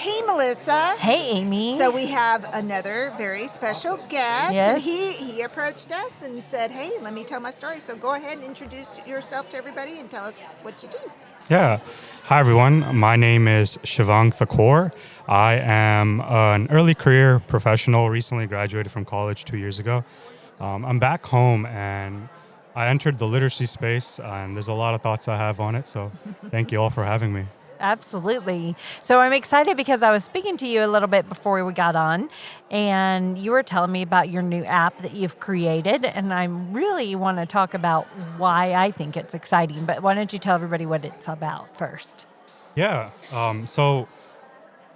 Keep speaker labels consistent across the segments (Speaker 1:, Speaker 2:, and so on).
Speaker 1: Hey, Melissa.
Speaker 2: Hey, Amy.
Speaker 1: So we have another very special guest.
Speaker 2: Yes.
Speaker 1: And he approached us and said, hey, let me tell my story. So go ahead and introduce yourself to everybody and tell us what you do.
Speaker 3: Yeah. Hi, everyone. My name is Shivang Thakor. I am an early career professional, recently graduated from college 2 years ago. I'm back home and I entered the literacy space, and there's a lot of thoughts I have on it. So thank you all for having me.
Speaker 2: Absolutely. So I'm excited because I was speaking to you a little bit before we got on, and you were telling me about your new app that you've created, and I really want to talk about why I think it's exciting. But why don't you tell everybody what it's about first?
Speaker 3: Yeah. So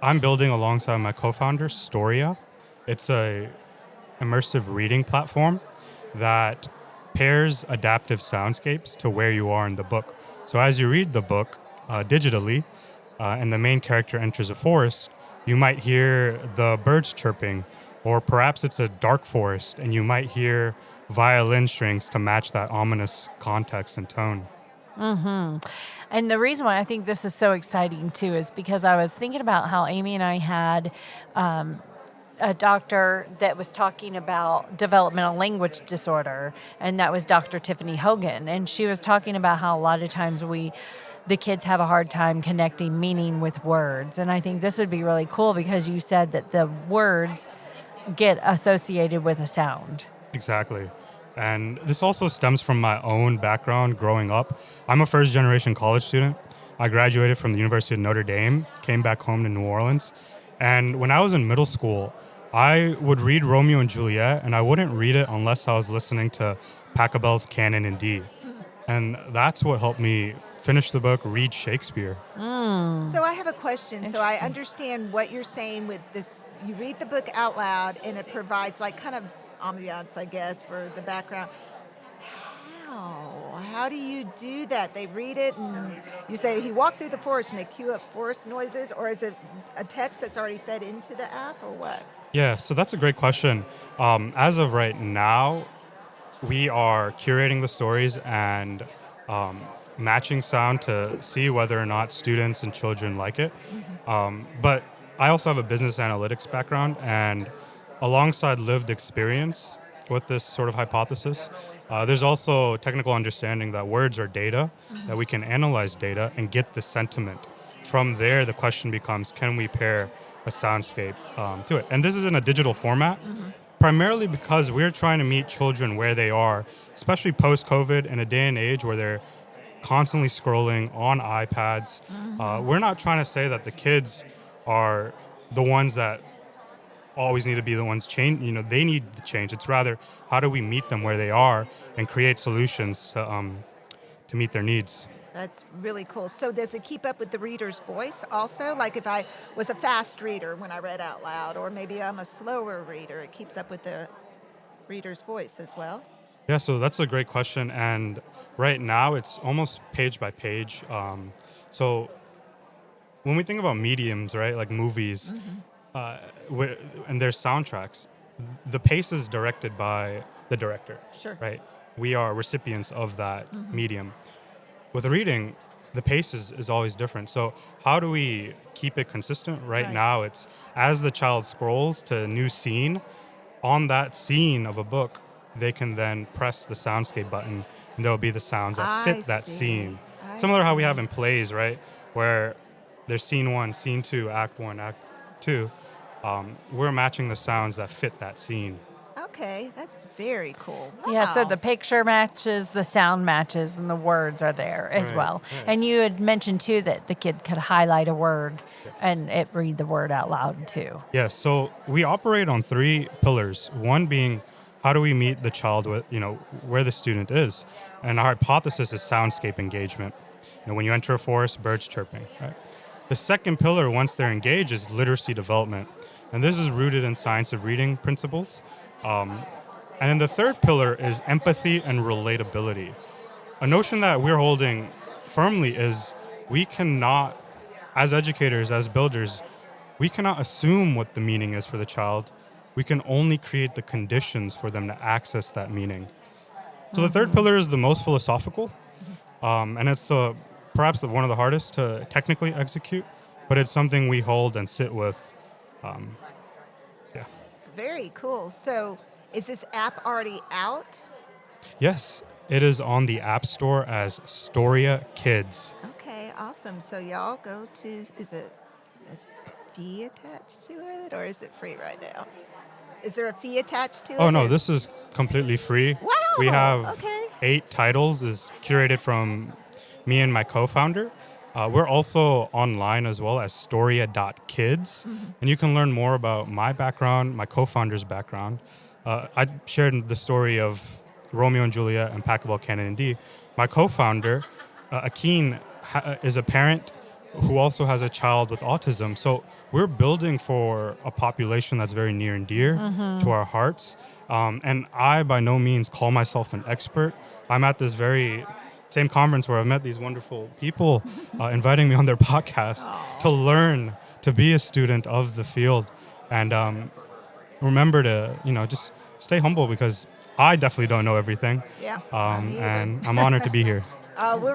Speaker 3: I'm building alongside my co-founder, Storia. It's a immersive reading platform that pairs adaptive soundscapes to where you are in the book. So as you read the book digitally, and the main character enters a forest, you might hear the birds chirping, or perhaps it's a dark forest and you might hear violin strings to match that ominous context and tone.
Speaker 2: Mm-hmm. And the reason why I think this is so exciting too is because I was thinking about how Amy and I had a doctor that was talking about developmental language disorder, and that was Dr. Tiffany Hogan. And she was talking about how a lot of times the kids have a hard time connecting meaning with words. And I think this would be really cool because you said that the words get associated with a sound.
Speaker 3: Exactly. And this also stems from my own background growing up. I'm a first generation college student. I graduated from the University of Notre Dame, came back home to New Orleans. And when I was in middle school, I would read Romeo and Juliet, and I wouldn't read it unless I was listening to Pachelbel's Canon in D. And that's what helped me finish the book, read Shakespeare.
Speaker 1: So I have a question. So I
Speaker 2: Interesting.
Speaker 1: understand what you're saying with this. You read the book out loud and it provides like kind of ambiance, I guess, for the background. How do you do that? They read it and you say he walked through the forest and they cue up forest noises, or is it a text that's already fed into the app, or what?
Speaker 3: Yeah, so that's a great question. As of right now, we are curating the stories and matching sound to see whether or not students and children like it. But I also have a business analytics background, and alongside lived experience with this sort of hypothesis, there's also technical understanding that words are data, that we can analyze data and get the sentiment. From there, the question becomes, can we pair a soundscape to it? And this is in a digital format, primarily because we're trying to meet children where they are, especially post-COVID, in a day and age where they're constantly scrolling on iPads. We're not trying to say that the kids are the ones that always need to be the ones change. They need the change. It's rather, how do we meet them where they are and create solutions to meet their needs?
Speaker 1: That's really cool. So does it keep up with the reader's voice also? Like if I was a fast reader when I read out loud, or maybe I'm a slower reader, it keeps up with the reader's voice as well?
Speaker 3: Yeah, so that's a great question. And right now, it's almost page by page. So when we think about mediums, right, like movies, and their soundtracks, the pace is directed by the director,
Speaker 1: Sure.
Speaker 3: right? We are recipients of that medium. With reading, the pace is always different. So how do we keep it consistent? Right
Speaker 1: Right.
Speaker 3: now, it's as the child scrolls to a new scene, on that scene of a book, they can then press the soundscape button, and there'll be the sounds that
Speaker 1: I
Speaker 3: fit that
Speaker 1: see.
Speaker 3: scene.
Speaker 1: I
Speaker 3: Similar to how we
Speaker 1: see.
Speaker 3: have in plays, right? Where there's scene one, scene two, act one, act two. We're matching the sounds that fit that scene.
Speaker 1: Okay, that's very cool.
Speaker 2: Yeah, so
Speaker 1: Wow.
Speaker 2: the picture matches, the sound matches, and the words are there as
Speaker 3: Right,
Speaker 2: well.
Speaker 3: right.
Speaker 2: And you had mentioned too that the kid could highlight a word
Speaker 3: Yes.
Speaker 2: and it read the word out loud too.
Speaker 3: Yes, so we operate on three pillars. One being, how do we meet the child with, where the student is? And our hypothesis is soundscape engagement. When you enter a forest, birds chirping, right? The second pillar, once they're engaged, is literacy development. And this is rooted in science of reading principles. And then the third pillar is empathy and relatability. A notion that we're holding firmly is we cannot, as educators, as builders, we cannot assume what the meaning is for the child. We can only create the conditions for them to access that meaning. So the third pillar is the most philosophical, and it's perhaps one of the hardest to technically execute. but it's something we hold and sit with. Um, yeah.
Speaker 1: Very cool. So, is this app already out?
Speaker 3: Yes, it is on the App Store as Storia Kids.
Speaker 1: Okay, awesome. So, y'all go to, is it a fee attached to it or is it free right now? Is there a fee attached to it?
Speaker 3: Oh no,
Speaker 1: or-
Speaker 3: this is completely free.
Speaker 1: Wow.
Speaker 3: We have
Speaker 1: Okay.
Speaker 3: 8 titles, is curated from me and my co-founder. We're also online as well as storia.kids, and you can learn more about my background, my co-founder's background. I shared the story of Romeo and Juliet and Pachelbel Canon and D. My co-founder, Akeen, is a parent who also has a child with autism. So we're building for a population that's very near and dear to our hearts. And I, by no means, call myself an expert. I'm at this very same conference where I've met these wonderful people inviting me on their podcast to learn, to be a student of the field. And remember to, just stay humble because I definitely don't know everything.
Speaker 1: Yeah. Me either.
Speaker 3: And I'm honored to be here.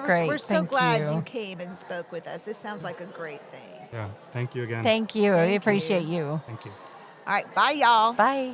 Speaker 2: Great,
Speaker 1: We're so
Speaker 2: thank
Speaker 1: glad
Speaker 2: you.
Speaker 1: you came and spoke with us. This sounds like a great thing.
Speaker 3: Yeah, thank you again.
Speaker 2: Thank you.
Speaker 1: Thank
Speaker 2: We
Speaker 1: you.
Speaker 2: appreciate you.
Speaker 3: Thank you.
Speaker 1: All right, bye, y'all.
Speaker 2: Bye.